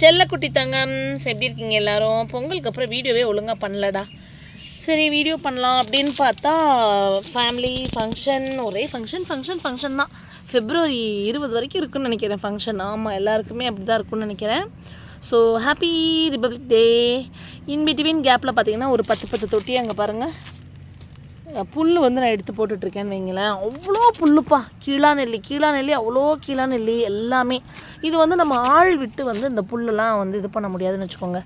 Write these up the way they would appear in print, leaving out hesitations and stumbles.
செல்லக்குட்டி தங்கம்ஸ் எப்படி இருக்கீங்க எல்லோரும்? பொங்கலுக்கு அப்புறம் வீடியோவே ஒழுங்காக பண்ணலடா. சரி வீடியோ பண்ணலாம் அப்படின்னு பார்த்தா ஃபேமிலி ஃபங்க்ஷன், ஒரே ஃபங்க்ஷன் தான். February 20 வரைக்கும் இருக்குன்னு நினைக்கிறேன் ஃபங்க்ஷன். ஆமாம், எல்லாருக்குமே அப்படி தான் இருக்குன்னு நினைக்கிறேன். So happy republic day. In between கேப்பில் பார்த்தீங்கன்னா ஒரு 10 தொட்டி அங்கே பாருங்கள் புல் வந்து நான் எடுத்து போட்டுட்ருக்கேன்னு வைங்களேன். அவ்வளோ புல்லுப்பா, கீழா நெல்லி அவ்வளோ கீழா நெல்லி எல்லாமே. இது வந்து நம்ம ஆள் விட்டு வந்து இந்த புல்லெல்லாம் வந்து இது பண்ண முடியாதுன்னு வச்சுக்கோங்க.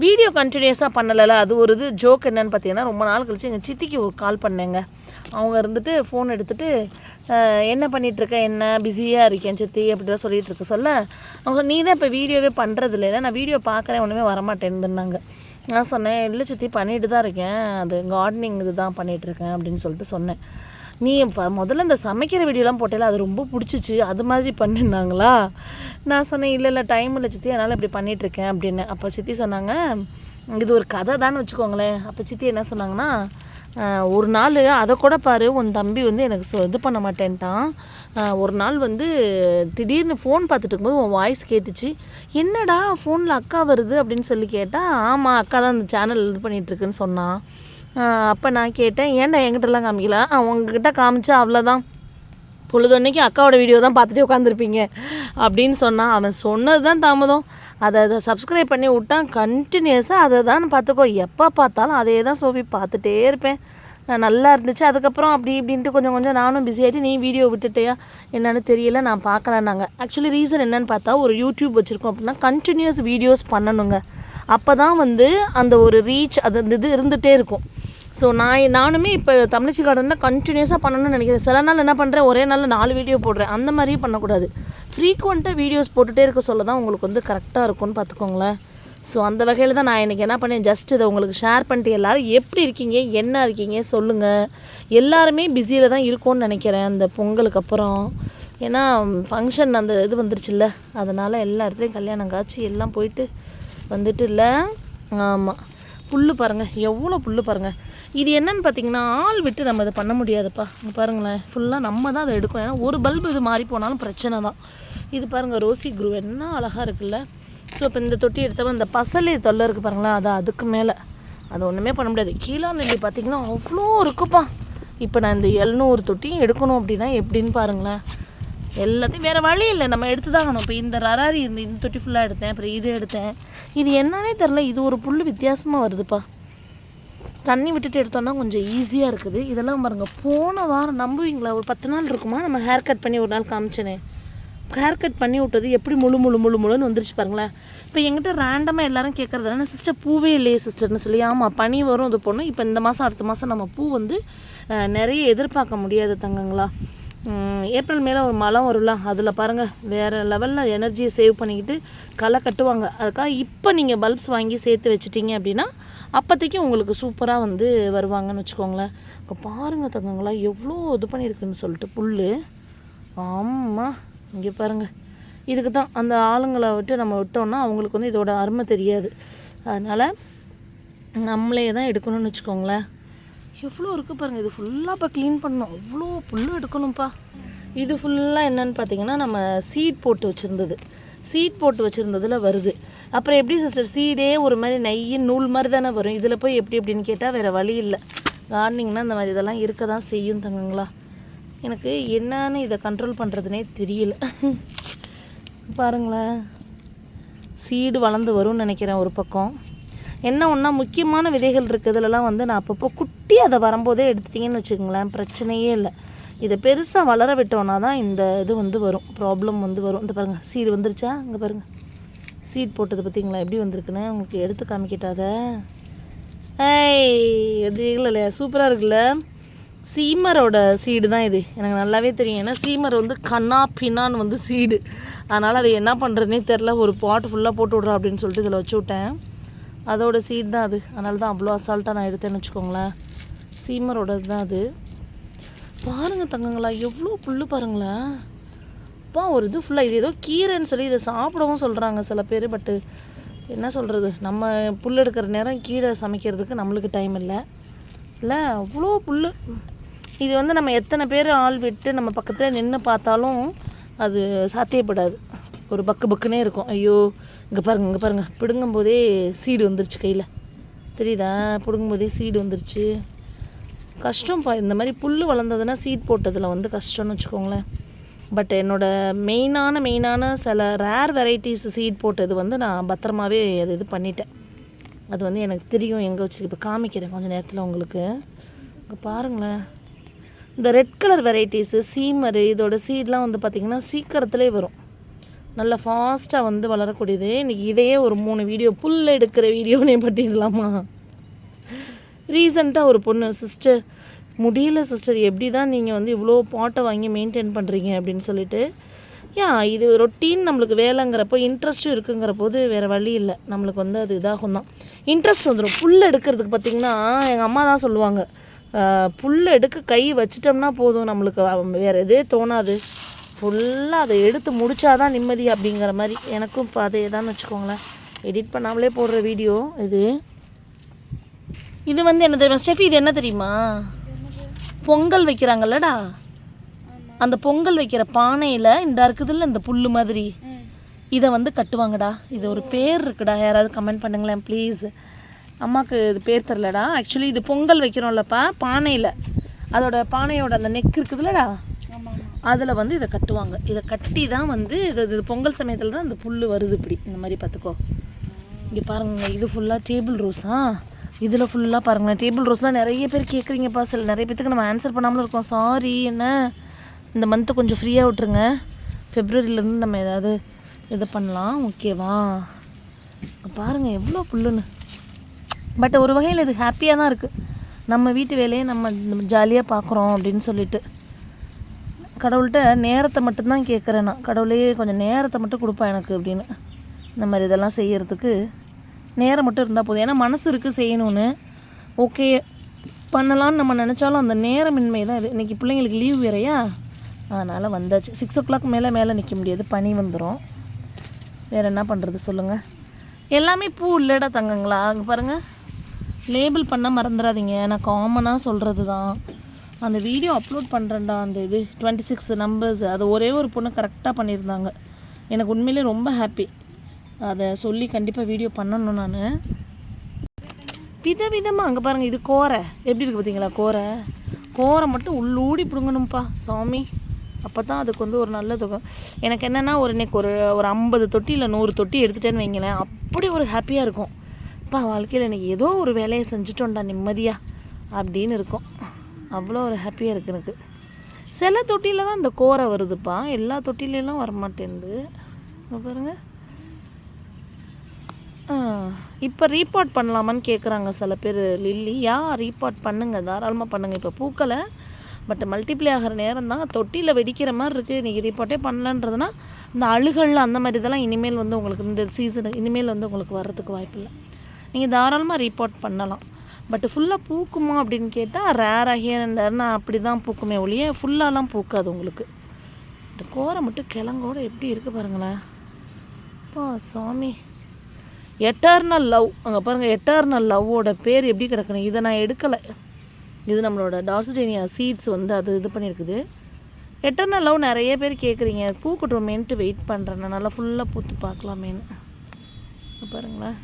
வீடியோ கண்டினியூஸாக பண்ணலை. அது ஒரு இது ஜோக் என்னென்னு பார்த்தீங்கன்னா, ரொம்ப நாள் கழிச்சு எங்கள் சித்திக்கு ஒரு கால் பண்ணேங்க. அவங்க இருந்துட்டு ஃபோன் எடுத்துகிட்டு என்ன பண்ணிகிட்ருக்க, என்ன பிஸியாக இருக்கேன் சித்தி அப்படிலாம் சொல்லிகிட்டு இருக்க சொல்ல, அவங்க நீ தான் இப்போ வீடியோவே பண்ணுறதில்ல, நான் வீடியோ பார்க்குறேன் ஒன்றுமே வரமாட்டேன்னுன்னாங்க. நான் சொன்னேன், இல்லை சித்தி பண்ணிட்டு தான் இருக்கேன், அது கார்டனிங் இது தான் பண்ணிகிட்ருக்கேன் அப்படின்னு சொல்லிட்டு சொன்னேன். நீ முதல்ல இந்த சமைக்கிற வீடியோலாம் போட்டேல, அது ரொம்ப பிடிச்சிச்சு, அது மாதிரி பண்ணிருந்தாங்களா? நான் சொன்னேன், இல்லை டைம் இல்லை சித்தி, அதனால் இப்படி பண்ணிகிட்ருக்கேன் அப்படின்னு. அப்போ சித்தி சொன்னாங்க, இது ஒரு கதை தான்னு வச்சுக்கோங்களேன். அப்போ சித்தி என்ன சொன்னாங்கன்னா, ஒரு நாள் அதை கூட பாரு, உன் தம்பி வந்து எனக்கு இது பண்ண மாட்டேன்ட்டான். ஒரு நாள் வந்து திடீர்னு ஃபோன் பார்த்துட்டு இருக்கும்போது உன் வாய்ஸ் கேட்டுச்சு, என்னடா ஃபோனில் அக்கா வருது அப்படின்னு சொல்லி கேட்டால், ஆமாம் அக்கா தான் அந்த சேனல் இது பண்ணிகிட்ருக்குன்னு சொன்னான். அப்போ நான் கேட்டேன், ஏன்டா என்கிட்டலாம் காமிக்கல? உங்ககிட்ட காமிச்சா அவ்வளோதான், பொழுதன்னைக்கு அக்காவோட வீடியோ தான் பார்த்துட்டே உட்காந்துருப்பீங்க அப்படின்னு சொன்னான். அவன் சொன்னது தான் தாமதம், அதை சப்ஸ்கிரைப் பண்ணி விட்டான். கண்டினியூஸாக அதை தான் பார்த்துக்கோ, எப்போ பார்த்தாலும் அதே தான் சோஃபி பார்த்துட்டே இருப்பேன். நல்லா இருந்துச்சு. அதுக்கப்புறம் அப்படி இப்படின்ட்டு கொஞ்சம் நானும் பிஸி ஆகிட்டு, நீ வீடியோ விட்டுட்டியா என்னென்னு தெரியல, நான் பார்க்கலன்னாங்க. ஆக்சுவலி ரீசன் என்னென்னு பார்த்தா, ஒரு யூடியூப் வச்சுருக்கோம் அப்படின்னா கண்டினியூஸ் வீடியோஸ் பண்ணணுங்க. அப்போ தான் வந்து அந்த ஒரு ரீச் அது இது இருந்துகிட்டே இருக்கும். ஸோ நானுமே இப்போ தமிழ்ச்சி கார்டனில் கண்டினியூஸாக பண்ணணும்னு நினைக்கிறேன். சில நாள் என்ன பண்ணுறேன், ஒரே நாளில் 4 வீடியோ போடுறேன். அந்த மாதிரியும் பண்ணக்கூடாது. ஃப்ரீக்வெண்ட்டாக வீடியோஸ் போட்டுகிட்டே இருக்க சொல்ல தான் உங்களுக்கு வந்து கரெக்டாக இருக்கும்னு பார்த்துக்கோங்களேன். ஸோ அந்த வகையில் தான் நான் இன்றைக்கி என்ன பண்ணேன், ஜஸ்ட் இதை உங்களுக்கு ஷேர் பண்ணிட்டு எல்லோரும் எப்படி இருக்கீங்க, என்ன இருக்கீங்க சொல்லுங்கள். எல்லாருமே பிஸியில் தான் இருக்கும்னு நினைக்கிறேன் அந்த பொங்கலுக்கு அப்புறம். ஏன்னா ஃபங்க்ஷன் அந்த இது வந்துருச்சுல்ல, அதனால் எல்லா இடத்துலையும் கல்யாணம் காட்சி எல்லாம் போயிட்டு வந்துட்டு இல்லை. ஆமாம், புல் பாருங்கள், எவ்வளோ புல் பாருங்கள். இது என்னன்னு பார்த்தீங்கன்னா, ஆள் விட்டு நம்ம இதை பண்ண முடியாதுப்பா. பாருங்களேன், ஃபுல்லாக நம்ம தான் அதை எடுக்கணும். ஏன்னா ஒரு பல்பு இது மாறி போனாலும் பிரச்சனை தான். இது பாருங்கள், ரோசி க்ரூ என்ன அழகாக இருக்குல்ல. ஸோ இப்போ இந்த தொட்டி எடுத்தவன் இந்த பசலி தொல்லை இருக்குது பாருங்களேன், அது அதுக்கு மேலே அது ஒன்றுமே பண்ண முடியாது. கீழா நெல்லி பார்த்திங்கன்னா அவ்வளோ இருக்குப்பா. இப்போ நான் இந்த 700 தொட்டியும் எடுக்கணும் அப்படின்னா எப்படின்னு பாருங்களேன். எல்லாத்தையும் வேறு வழி இல்லை, நம்ம எடுத்து தான் ஆகணும். இப்போ இந்த ரராரி இந்த தொட்டி ஃபுல்லாக எடுத்தேன், அப்புறம் இது எடுத்தேன். இது என்னன்னே தெரில, இது ஒரு புல் வித்தியாசமாக வருதுப்பா. தண்ணி விட்டுட்டு எடுத்தோன்னா கொஞ்சம் ஈஸியாக இருக்குது. இதெல்லாம் பாருங்கள், போன வாரம் நம்புவீங்களா, ஒரு 10 நாள் இருக்குமா, நம்ம ஹேர் கட் பண்ணி ஒரு நாள் காமிச்சேனே, ஹேர் கட் பண்ணி விட்டது எப்படி முழுன்னு வந்துருச்சு பாருங்களேன். இப்போ எங்கிட்ட ரேண்டமாக எல்லோரும் கேட்குறது என்ன, சிஸ்டர் பூவே இல்லையே சிஸ்டர்னு சொல்லி. ஆமாம், பனி வரும் இது போடணும். இப்போ இந்த மாதம் அடுத்த மாதம் நம்ம பூ வந்து நிறைய எதிர்பார்க்க முடியாது தங்கங்களா. ஏப்ரல் மேலே ஒரு மழை வரும்ல, அதில் பாருங்கள் வேறு லெவலில் எனர்ஜியை சேவ் பண்ணிக்கிட்டு களை கட்டுவாங்க. அதுக்காக இப்போ நீங்கள் பல்ப்ஸ் வாங்கி சேர்த்து வச்சிட்டிங்க அப்படின்னா அப்போதைக்கு உங்களுக்கு சூப்பராக வந்து வருவாங்கன்னு வச்சுக்கோங்களேன். இப்போ பாருங்கள் தங்கங்களா, எவ்வளோ இது பண்ணியிருக்குன்னு சொல்லிட்டு புல். ஆமாம், இங்கே பாருங்கள், இதுக்கு தான் அந்த ஆளுங்களை விட்டு நம்ம விட்டோம்னா அவங்களுக்கு வந்து இதோட அருமை தெரியாது. அதனால் நம்மளே தான் எடுக்கணும்னு வச்சுக்கோங்களேன். எவ்வளோ இருக்குது பாருங்கள். இது ஃபுல்லாக இப்போ க்ளீன் பண்ணணும், அவ்வளோ புல் எடுக்கணும்ப்பா. இது ஃபுல்லாக என்னென்னு பார்த்தீங்கன்னா, நம்ம சீட் போட்டு வச்சுருந்ததில் வருது. அப்புறம் எப்படி சிஸ்டர் சீடே ஒரு மாதிரி நெய் நூல் மாதிரி தானே வரும், இதில் போய் எப்படி அப்படின்னு கேட்டால் வேறு வழி இல்லை. கார்டனிங்னால் இந்த மாதிரி இதெல்லாம் இருக்க தான் செய்யும் தங்கங்களா. எனக்கு என்னன்னு இதை கண்ட்ரோல் பண்ணுறதுனே தெரியல. பாருங்களேன், சீடு வளர்ந்து வரும்னு நினைக்கிறேன். ஒரு பக்கம் என்ன ஒன்றா முக்கியமான விதைகள் இருக்கிறதுலலாம் வந்து நான் அப்பப்போ குட்டி அதை வரும்போதே எடுத்துட்டிங்கன்னு வச்சுக்கோங்களேன், பிரச்சனையே இல்லை. இதை பெருசாக வளர விட்டோன்னா தான் இந்த இது வந்து வரும், ப்ராப்ளம் வந்து வரும். இந்த பாருங்கள், சீடு வந்துருச்சா, இங்கே பாருங்கள், சீட் போட்டது பார்த்திங்களா எப்படி வந்திருக்குன்னு. உங்களுக்கு எடுத்து காமிக்கிட்டாத. இது இல்லையா, சூப்பராக இருக்குல்ல. சீமரோட சீடு தான் இது, எனக்கு நல்லாவே தெரியும். ஏன்னா சீமர் வந்து கண்ணா பின்னான்னு வந்து சீடு, அதனால் அது என்ன பண்ணுறதுனே தெரில. ஒரு பாட்டு ஃபுல்லாக போட்டு விட்றா அப்படின்னு சொல்லிட்டு இதில் வச்சு விட்டேன். அதோட சீட் தான் அது, அதனால தான் அவ்வளோ அசால்ட்டாக நான் எடுத்தேன்னு வச்சுக்கோங்களேன். சீமரோடது தான் அது. பாருங்கள் தங்கங்களா, எவ்வளோ புல் பாருங்களேன். அப்பா ஒரு இது ஃபுல்லாக, இது ஏதோ கீரைன்னு சொல்லி இதை சாப்பிடவும் சொல்கிறாங்க சில பேர். பட்டு என்ன சொல்கிறது, நம்ம புல் எடுக்கிற நேரம் கீரை சமைக்கிறதுக்கு நம்மளுக்கு டைம் இல்லை. அவ்வளோ புல். இது வந்து நம்ம எத்தனை பேர் ஆள் விட்டு நம்ம பக்கத்தில் நின்று பார்த்தாலும் அது சாத்தியப்படாது. ஒரு பக்குன்னே இருக்கும். ஐயோ இங்கே பாருங்கள் பிடுங்கும் போதே சீடு வந்துருச்சு கையில், தெரியுதா? பிடுங்கும் போதே சீடு வந்துருச்சு. கஷ்டம்ப்பா, இந்த மாதிரி புல் வளர்ந்ததுன்னா சீட் போட்டதில் வந்து கஷ்டம்னு வச்சுக்கோங்களேன். பட் என்னோடய மெயினான சில ரேர் வெரைட்டிஸ் சீட் போட்டது வந்து நான் பத்திரமாவே இது பண்ணிட்டேன். அது வந்து எனக்கு தெரியும் எங்கே வச்சுருக்கு. இப்போ காமிக்கிறேன் கொஞ்சம் நேரத்தில் உங்களுக்கு. இங்கே பாருங்களேன், இந்த ரெட் கலர் வெரைட்டிஸு சீமரு இதோட சீட்லாம் வந்து பார்த்திங்கன்னா சீக்கிரத்துலேயே வரும், நல்லா ஃபாஸ்ட்டாக வந்து வளரக்கூடியது. இன்றைக்கி இதையே ஒரு 3 வீடியோ புல் எடுக்கிற வீடியோனே பண்ணிடலாமா? ரீசெண்டாக ஒரு பொண்ணு, சிஸ்டர் முடியல சிஸ்டர், எப்படி தான் நீங்கள் வந்து இவ்வளோ பாட்டை வாங்கி மெயின்டைன் பண்ணுறீங்க அப்படின்னு சொல்லிட்டு. இது ரொட்டீன் நம்மளுக்கு வேலைங்கிறப்போ இன்ட்ரெஸ்ட்டும் இருக்குங்கிற போது வேறு வழி இல்லை, நம்மளுக்கு வந்து அது இதாகும் தான், இன்ட்ரெஸ்ட் வந்துடும். புல் எடுக்கிறதுக்கு பார்த்திங்கன்னா எங்கள் அம்மா தான் சொல்லுவாங்க, புல் எடுக்க கை வச்சிட்டோம்னா போதும், நம்மளுக்கு வேறு எதே தோணாது, ஃபுல்லாக அதை எடுத்து முடித்தாதான் நிம்மதி அப்படிங்கிற மாதிரி. எனக்கும் இப்போ அதே தான் வச்சுக்கோங்களேன், எடிட் பண்ணாமலே போடுற வீடியோ இது. இது வந்து என்ன தெரியுமா ஸ்டெஃபி, இது என்ன தெரியுமா? பொங்கல் வைக்கிறாங்கல்லடா, அந்த பொங்கல் வைக்கிற பானையில் இந்த இருக்குதுல்ல இந்த புல் மாதிரி, இதை வந்து கட்டுவாங்கடா. இது ஒரு பேர் இருக்குடா, யாராவது கமெண்ட் பண்ணுங்களேன் ப்ளீஸ். அம்மாவுக்கு இது பேர் தெரிலடா. ஆக்சுவலி இது பொங்கல் வைக்கிறோம்லப்பா பானையில், அதோட பானையோட அந்த நெக் இருக்குதுல்லடா, அதில் வந்து இதை கட்டுவாங்க. இதை கட்டி தான் வந்து இது பொங்கல் சமயத்தில் தான் இந்த புல் வருது இப்படி இந்த மாதிரி பார்த்துக்கோ. இங்கே பாருங்கள், இது ஃபுல்லாக டேபிள் ரோஸா, இதில் ஃபுல்லாக பாருங்களேன் டேபிள் ரோஸ்லாம் நிறைய பேர் கேட்குறீங்கப்பா. சில நிறைய பேத்துக்கு நம்ம ஆன்சர் பண்ணாமலும் இருக்கோம், சாரி. என்ன இந்த மந்த்து கொஞ்சம் ஃப்ரீயாக விட்ருங்க, ஃபெப்ரவரியிலேருந்து நம்ம ஏதாவது இது பண்ணலாம், ஓகேவா? பாருங்கள் எவ்வளோ புல்லுன்னு. பட் ஒரு வகையில் இது ஹாப்பியாக தான் இருக்குது, நம்ம வீட்டு வேலையை நம்ம ஜாலியாக பார்க்குறோம் அப்படின்னு சொல்லிட்டு. கடவுள்கிட்ட நேரத்தை மட்டும்தான் கேட்குறேன் நான், கடவுளே கொஞ்சம் நேரத்தை மட்டும் கொடுப்பா எனக்கு அப்படின்னு. இந்த மாதிரி இதெல்லாம் செய்கிறதுக்கு நேரம் மட்டும் இருந்தால் போதும். ஏன்னா மனசு இருக்குது செய்யணும்னு, ஓகே பண்ணலான்னு நம்ம நினச்சாலும் அந்த நேரமின்மை தான் இது. இன்றைக்கி பிள்ளைங்களுக்கு லீவ் வேறையா, அதனால் வந்தாச்சு. 6 o'clock மேலே நிற்க முடியாது, பனி வந்துடும். வேறு என்ன பண்ணுறது சொல்லுங்கள். எல்லாமே பூ இல்லைடா தங்கங்களா. அங்கே பாருங்கள், லேபிள் பண்ண மறந்துடாதீங்க, நான் காமனாக சொல்கிறது தான். அந்த வீடியோ அப்லோட் பண்ணுறேன்டா, அந்த இது 26 நம்பர்ஸ், அது ஒரே ஒரு பொண்ணு கரெக்டாக பண்ணியிருந்தாங்க. எனக்கு உண்மையிலே ரொம்ப ஹாப்பி, அதை சொல்லி கண்டிப்பாக வீடியோ பண்ணணும் நான். விதவிதமாக அங்கே பாருங்கள், இது கோரை எப்படி இருக்குது பார்த்தீங்களா? கோரை மட்டும் உள்ளூடி பிடுங்கணும்ப்பா சாமி, அப்போ தான் அதுக்கு வந்து ஒரு நல்ல தொகை. எனக்கு என்னென்னா இன்னைக்கு ஒரு 50 தொட்டி இல்லை 100 தொட்டி எடுத்துகிட்டேன்னு வைங்களேன், அப்படி ஒரு ஹாப்பியாக இருக்கும். அப்பா வாழ்க்கையில் இன்றைக்கி ஏதோ ஒரு வேலையை செஞ்சுட்டோம்டா நிம்மதியாக அப்படின்னு இருக்கும், அவ்வளோ ஒரு ஹாப்பியாக இருக்குது எனக்கு. சில தொட்டியில் தான் இந்த கோரை வருதுப்பா, எல்லா தொட்டிலெலாம் வரமாட்டேன்து. பாருங்கள், இப்போ ரீபார்ட் பண்ணலாமான்னு கேட்குறாங்க சில பேர். லில்லி ரீபார்ட் பண்ணுங்கள், தாராளமாக பண்ணுங்கள். இப்போ பூக்களை பட் மல்டிப்ளை ஆகிற நேரம் தான், தொட்டியில் வெடிக்கிற மாதிரி இருக்குது. இன்றைக்கி ரீபார்ட்டே பண்ணலன்றதுனா இந்த அழுகல் அந்த மாதிரி இதெல்லாம் இனிமேல் வந்து உங்களுக்கு இந்த சீசனு இனிமேல் வந்து உங்களுக்கு வர்றதுக்கு வாய்ப்பு இல்லை. நீங்கள் தாராளமாக ரீபார்ட் பண்ணலாம். பட் ஃபுல்லாக பூக்குமா அப்படின்னு கேட்டால் ரேராக ஹியர் அண்ட் தேர் நான் அப்படி தான் பூக்குமே ஒழிய ஃபுல்லாலாம் பூக்காது உங்களுக்கு. இந்த கோரை மட்டும் கிழங்கோடு எப்படி இருக்குது பாருங்களேன். அப்பா சாமி, எட்டர்னல் லவ். அங்கே பாருங்கள், எட்டர்னல் லவ்வோட பேர் எப்படி கிடக்கணும். இதை நான் எடுக்கலை, இது நம்மளோட டார்சிடேனியா சீட்ஸ் வந்து அது இது பண்ணியிருக்குது. எட்டர்னல் லவ் நிறைய பேர் கேட்குறீங்க, பூக்கட்டுமேன்ட்டு வெயிட் பண்ணுறேன் நான், நல்லா ஃபுல்லாக பூத்து பார்க்கலாமேன்னு. பாருங்களேன்,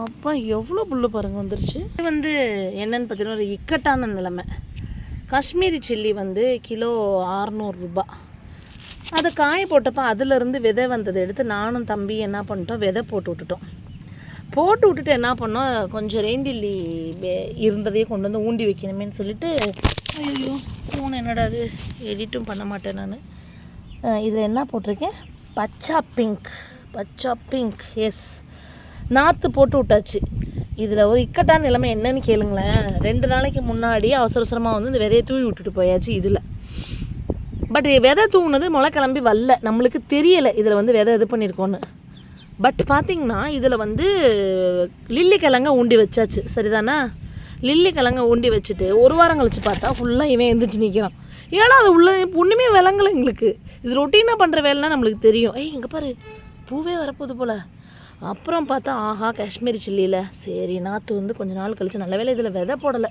அப்பா எவ்வளோ புல்லு பாருங்கள் வந்துருச்சு. இது வந்து என்னென்னு பார்த்தீங்கன்னா ஒரு இக்கட்டான நிலைமை. காஷ்மீரி சில்லி வந்து கிலோ 600 ரூபா. அதை காய போட்டப்போ அதிலேருந்து விதை வந்ததை எடுத்து நானும் தம்பி என்ன பண்ணிட்டோம், விதை போட்டு விட்டுட்டு என்ன பண்ணோம், கொஞ்சம் ரெயின்டில்லி இருந்ததையே கொண்டு வந்து ஊண்டி வைக்கணுமேன்னு சொல்லிட்டு, ஐயோ ஃபோன் என்னடா அது, எடிட்டும் பண்ண மாட்டேன் நான். இதில் என்ன போட்டிருக்கேன், பச்சா பிங்க் எஸ், நாற்று போட்டு விட்டாச்சு. இதில் ஒரு இக்கட்டான நிலைமை என்னன்னு கேளுங்களேன். 2 நாளைக்கு முன்னாடி அவசரமாக வந்து இந்த விதையை தூவி விட்டுட்டு போயாச்சு இதில். பட் விதை தூவுனது முளை கிளம்பி வரல, நம்மளுக்கு தெரியலை இதில் வந்து விதை இது பண்ணியிருக்கோன்னு. பட் பார்த்திங்கன்னா இதில் வந்து லில்லி கிழங்க ஊண்டி வச்சாச்சு, சரிதானா? லில்லி கிழங்க ஊண்டி வச்சுட்டு 1 வாரம் கழிச்சு பார்த்தா ஃபுல்லாக இவன் எழுந்திரிச்சு நிற்கிறான். ஏன்னா அது உள்ள ஒன்றுமே விளங்கலை எங்களுக்கு. இது ரொட்டீனாக பண்ணுற வேலைனா நம்மளுக்கு தெரியும். இங்கே பாரு பூவே வரப்போகுது போல். அப்புறம் பார்த்தா ஆஹா காஷ்மீரி சில்லியில் சரி நாற்று வந்து கொஞ்சம் நாள் கழிச்சு நல்ல வேளை இதில் விதை போடலை.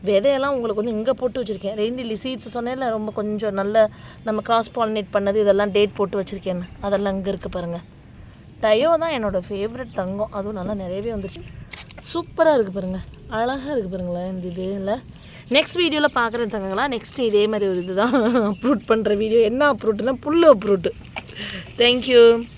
விதையெல்லாம் உங்களுக்கு வந்து இங்கே போட்டு வச்சுருக்கேன். ரெயின்டில்லி சீட்ஸ் சொன்னேன்ல ரொம்ப கொஞ்சம் நல்ல நம்ம கிராஸ் பாலினேட் பண்ணது இதெல்லாம் டேட் போட்டு வச்சுருக்கேன்னு அதெல்லாம் இங்கே இருக்குது பாருங்கள். டயோ தான் என்னோடய ஃபேவரட் தங்கம். அதுவும் நல்லா நிறையவே வந்துருச்சு. சூப்பராக இருக்குது பாருங்கள், அழகாக இருக்குது பாருங்களேன் இந்த இது இல்லை. நெக்ஸ்ட் வீடியோவில் பார்க்குறேன் தங்கங்களா. நெக்ஸ்ட்டு இதே மாதிரி ஒரு இது தான் அப்லோட் பண்ணுற வீடியோ. என்ன அப்ரூட்னா புல் அப்ரூட்டு. தேங்க்யூ.